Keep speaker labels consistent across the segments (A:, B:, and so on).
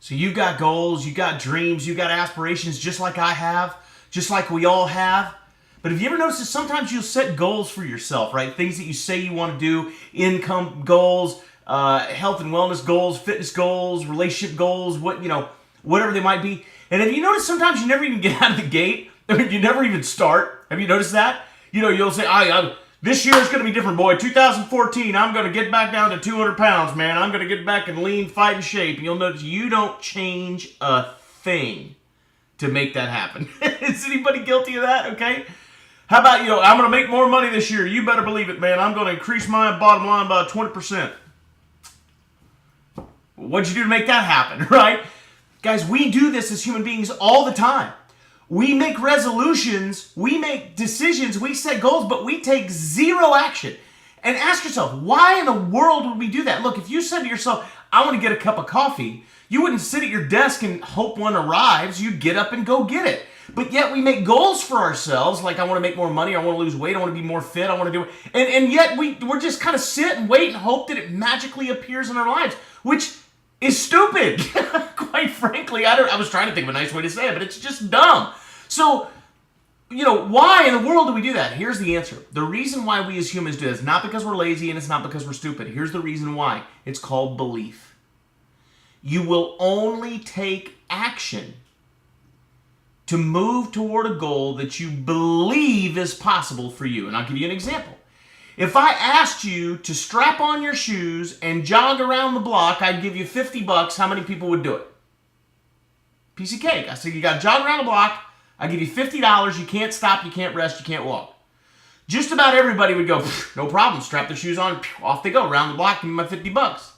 A: So you got goals, you got dreams, you got aspirations just like I have, just like we all have. But have you ever noticed that sometimes you'll set goals for yourself, right? Things that you say you want to do, income goals, health and wellness goals, fitness goals, relationship goals, whatever they might be. And have you noticed sometimes you never even get out of the gate? I mean, you never even start. Have you noticed that? You'll say, this year is going to be different, boy. 2014, I'm going to get back down to 200 pounds, man. I'm going to get back in lean, fighting shape. And you'll notice you don't change a thing to make that happen. Is anybody guilty of that? Okay. How about, I'm going to make more money this year. You better believe it, man. I'm going to increase my bottom line by 20%. What'd you do to make that happen, right? Guys, we do this as human beings all the time. We make resolutions, we make decisions, we set goals, but we take zero action. And ask yourself, why in the world would we do that? Look, if you said to yourself, I want to get a cup of coffee, you wouldn't sit at your desk and hope one arrives. You'd get up and go get it. But yet we make goals for ourselves, like I want to make more money, I want to lose weight, I want to be more fit, I want to do it. And yet we're just kind of sit and wait and hope that it magically appears in our lives, which is stupid. Quite frankly, I was trying to think of a nice way to say it, but it's just dumb. So, why in the world do we do that? Here's the answer. The reason why we as humans do this, not because we're lazy and it's not because we're stupid. Here's the reason why. It's called belief. You will only take action to move toward a goal that you believe is possible for you. And I'll give you an example. If I asked you to strap on your shoes and jog around the block, I'd give you $50. How many people would do it? Piece of cake. I said, you got to jog around the block. I give you $50. You can't stop. You can't rest. You can't walk. Just about everybody would go, no problem. Strap their shoes on. Off they go. Around the block. Give me my $50.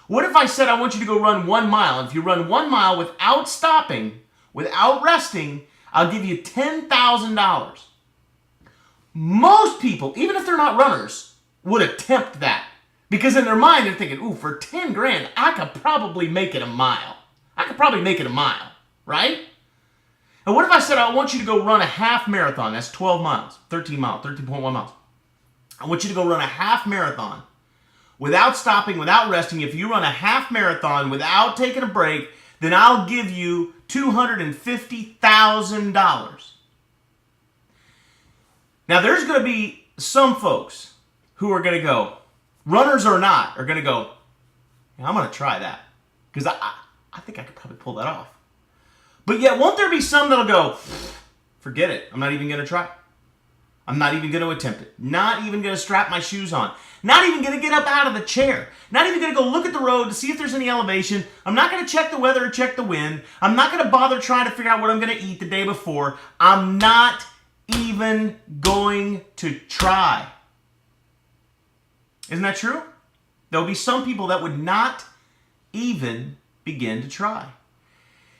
A: What if I said I want you to go run 1 mile? And if you run 1 mile without stopping, without resting, I'll give you $10,000. Most people, even if they're not runners, would attempt that. Because in their mind, they're thinking, ooh, for 10 grand, I could probably make it a mile. Right? And what if I said, I want you to go run a half marathon? That's 12 miles, 13 miles, 13.1 miles. I want you to go run a half marathon without stopping, without resting. If you run a half marathon without taking a break, then I'll give you $250,000. Now, there's going to be some folks who are going to go, runners or not, are going to go, I'm going to try that. Because I think I could probably pull that off. But yet, won't there be some that'll go, forget it. I'm not even going to try. I'm not even going to attempt it. Not even going to strap my shoes on. Not even going to get up out of the chair. Not even going to go look at the road to see if there's any elevation. I'm not going to check the weather or check the wind. I'm not going to bother trying to figure out what I'm going to eat the day before. I'm not even going to try. Isn't that true? There'll be some people that would not even begin to try.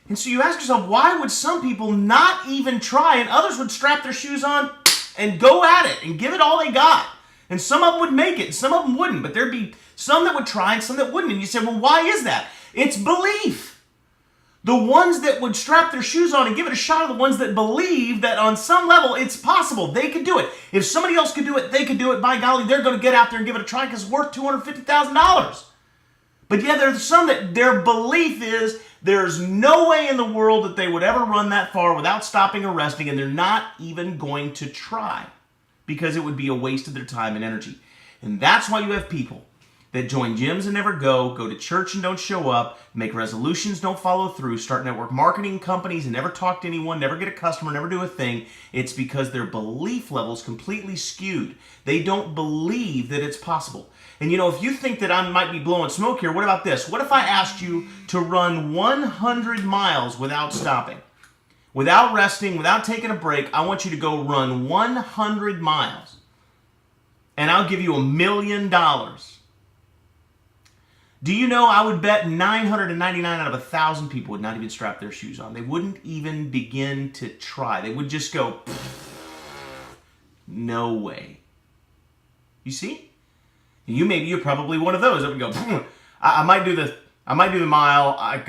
A: And so you ask yourself, why would some people not even try and others would strap their shoes on and go at it and give it all they got? And some of them would make it and some of them wouldn't, but there'd be some that would try and some that wouldn't. And you say, well, why is that? It's belief. The ones that would strap their shoes on and give it a shot are the ones that believe that on some level it's possible. They could do it. If somebody else could do it, they could do it. By golly, they're going to get out there and give it a try because it's worth $250,000. But yeah, there's some that their belief is there's no way in the world that they would ever run that far without stopping or resting, and they're not even going to try because it would be a waste of their time and energy. And that's why you have people that join gyms and never go to church and don't show up, make resolutions, don't follow through, start network marketing companies and never talk to anyone, never get a customer, never do a thing. It's because their belief level is completely skewed. They don't believe that it's possible. And if you think that I might be blowing smoke here, what about this? What if I asked you to run 100 miles without stopping? Without resting, without taking a break, I want you to go run 100 miles. And I'll give you $1 million. Do you know I would bet 999 out of 1,000 people would not even strap their shoes on. They wouldn't even begin to try. They would just go, no way. You see? You're probably one of those that would go, I might do the mile. I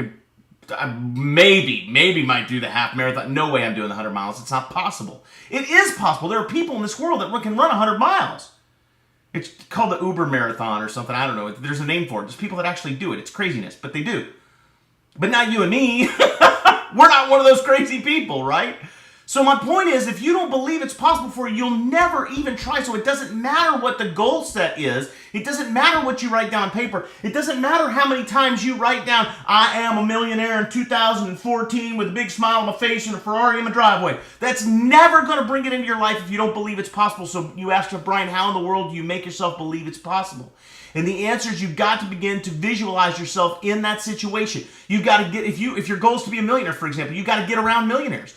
A: maybe might do the half marathon. No way I'm doing the 100 miles. It's not possible. It is possible. There are people in this world that can run 100 miles. It's called the Uber Marathon or something. I don't know. There's a name for it. There's people that actually do it. It's craziness, but they do. But not you and me. We're not one of those crazy people, right? So my point is, if you don't believe it's possible for you, you'll never even try. So it doesn't matter what the goal set is. It doesn't matter what you write down on paper. It doesn't matter how many times you write down, I am a millionaire in 2014 with a big smile on my face and a Ferrari in my driveway. That's never going to bring it into your life if you don't believe it's possible. So you ask Brian, how in the world do you make yourself believe it's possible? And the answer is you've got to begin to visualize yourself in that situation. You've got to get, if your goal is to be a millionaire, for example, you've got to get around millionaires.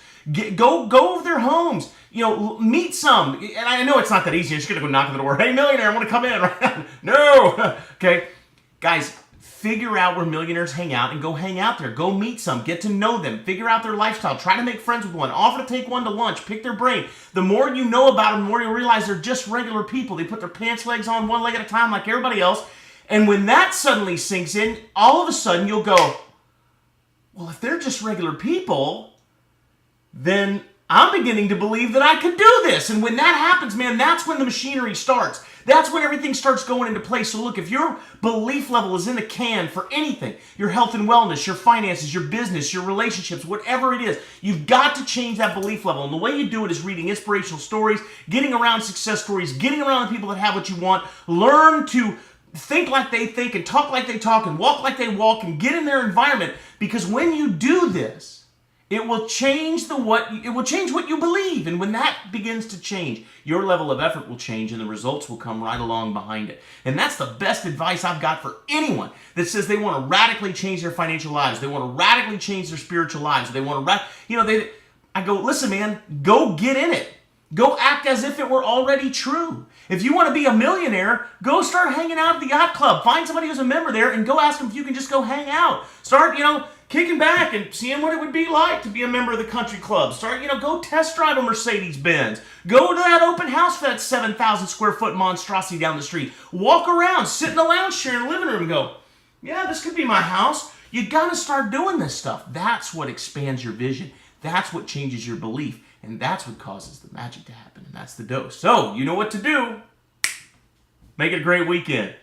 A: Go over their homes. Meet some. And I know it's not that easy. You're just going to go knock on the door. Hey, millionaire, I want to come in right now. No. Okay. Guys, figure out where millionaires hang out and go hang out there. Go meet some. Get to know them. Figure out their lifestyle. Try to make friends with one. Offer to take one to lunch. Pick their brain. The more you know about them, the more you'll realize they're just regular people. They put their pants legs on one leg at a time like everybody else. And when that suddenly sinks in, all of a sudden you'll go, well, if they're just regular people, then I'm beginning to believe that I could do this. And when that happens, man, that's when the machinery starts. That's when everything starts going into place. So look, if your belief level is in the can for anything, your health and wellness, your finances, your business, your relationships, whatever it is, you've got to change that belief level. And the way you do it is reading inspirational stories, getting around success stories, getting around the people that have what you want. Learn to think like they think and talk like they talk and walk like they walk and get in their environment. Because when you do this, it will change what you believe. And when that begins to change, your level of effort will change and the results will come right along behind it. And that's the best advice I've got for anyone that says they want to radically change their financial lives. They want to radically change their spiritual lives. They want to, I go, listen, man, go get in it. Go act as if it were already true. If you want to be a millionaire, go start hanging out at the yacht club. Find somebody who's a member there and go ask them if you can just go hang out. Start, kicking back and seeing what it would be like to be a member of the country club. Start, go test drive a Mercedes-Benz. Go to that open house for that 7,000 square foot monstrosity down the street. Walk around, sit in the lounge chair in the living room and go, yeah, this could be my house. You got to start doing this stuff. That's what expands your vision. That's what changes your belief. And that's what causes the magic to happen. And that's the dose. So, you know what to do. Make it a great weekend.